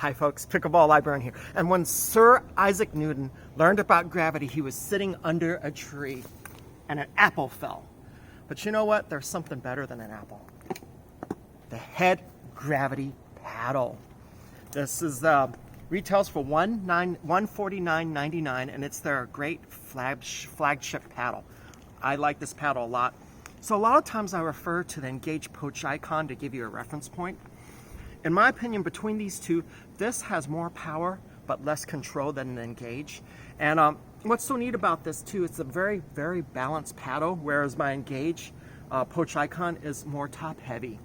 Hi folks, Pickleball Librarian here. And when Sir Isaac Newton learned about gravity, he was sitting under a tree and an apple fell. But you know what? There's something better than an apple. The Head Gravity Paddle. This is retails for $149.99 and it's their great flagship paddle. I like this paddle a lot. So a lot of times I refer to the Engage Poach icon to give you a reference point. In my opinion, between these two, this has more power but less control than the Engage. And what's so neat about this too, it's a very, very balanced paddle, whereas my Engage Poach icon is more top heavy.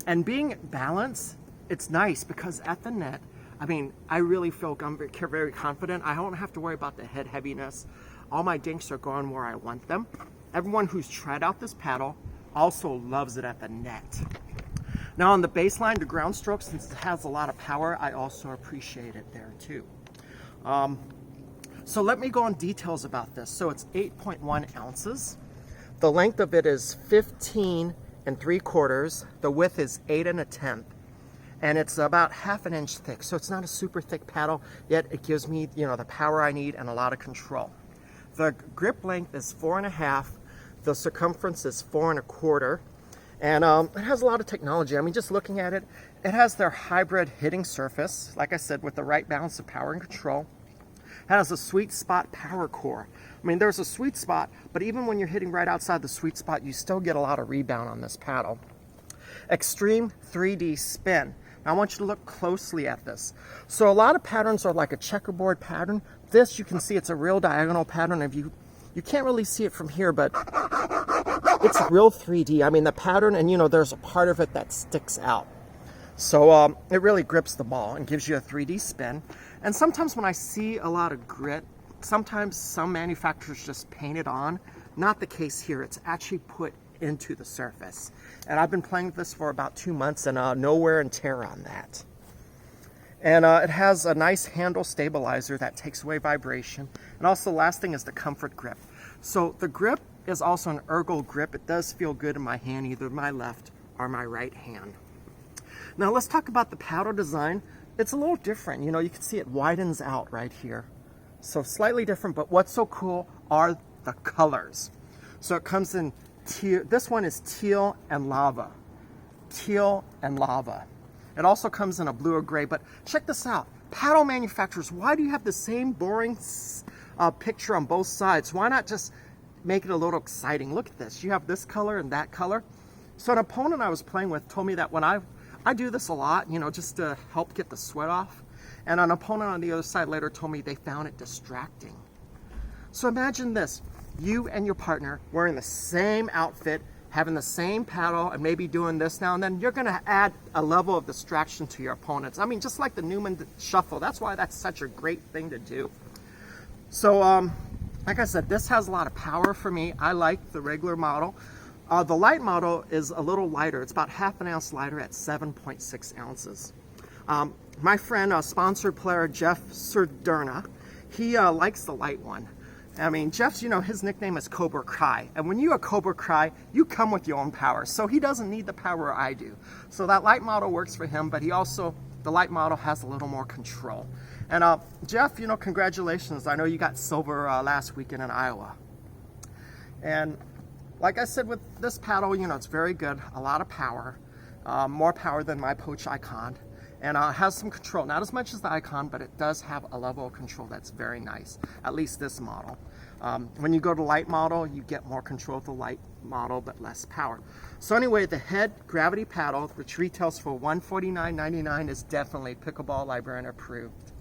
And being balanced, it's nice because at the net, I mean, I really feel I'm very confident. I don't have to worry about the head heaviness. All my dinks are going where I want them. Everyone who's tried out this paddle also loves it at the net. Now on the baseline, the ground stroke, since it has a lot of power, I also appreciate it there too. So let me go on details about this. So it's 8.1 ounces. The length of it is 15 3/4. The width is 8 1/10. And it's about 1/2 inch thick. So it's not a super thick paddle, yet it gives me, the power I need and a lot of control. The grip length is 4.5. The circumference is 4 1/4. And it has a lot of technology. I mean, just looking at it, it has their hybrid hitting surface, like I said, with the right balance of power and control. It has a Sweetspot Power Core. I mean, there's a sweet spot, but even when you're hitting right outside the sweet spot, you still get a lot of rebound on this paddle. Extreme 3D spin. Now I want you to look closely at this. So a lot of patterns are like a checkerboard pattern. This, you can see it's a real diagonal pattern. If you can't really see it from here, but it's real 3D. I mean, the pattern, and there's a part of it that sticks out. So it really grips the ball and gives you a 3D spin. And sometimes when I see a lot of grit, sometimes some manufacturers just paint it on. Not the case here. It's actually put into the surface. And I've been playing with this for about 2 months and no wear and tear on that. And it has a nice handle stabilizer that takes away vibration. And also the last thing is the comfort grip. So the grip is also an ergo grip. It does feel good in my hand, either my left or my right hand. Now let's talk about the paddle design. It's a little different. You can see it widens out right here. So slightly different, but what's so cool are the colors. So it comes in teal. This one is teal and lava. Teal and lava. It also comes in a blue or gray, but check this out. Paddle manufacturers, why do you have the same boring picture on both sides? Why not just make it a little exciting? Look at this. You have this color and that color. So an opponent I was playing with told me that when I do this a lot, just to help get the sweat off. And an opponent on the other side later told me they found it distracting. So imagine this. You and your partner wearing the same outfit, having the same paddle, and maybe doing this now and then. You're going to add a level of distraction to your opponents. I mean, just like the Newman Shuffle. That's why that's such a great thing to do. So, like I said, this has a lot of power for me. I like the regular model. The light model is a little lighter. It's about 1/2 ounce lighter at 7.6 ounces. My friend, sponsored player Jeff Serderna, he likes the light one. I mean, Jeff's, his nickname is Cobra Kai. And when you're a Cobra Kai, you come with your own power. So he doesn't need the power I do. So that light model works for him, but the light model has a little more control. And Jeff, congratulations. I know you got silver last weekend in Iowa. And like I said with this paddle, it's very good. A lot of power. More power than my Poach icon. And it has some control, not as much as the icon, but it does have a level of control that's very nice, at least this model. When you go to light model, you get more control of the light model, but less power. So anyway, the Head Gravity Paddle, which retails for $149.99, is definitely Pickleball Librarian approved.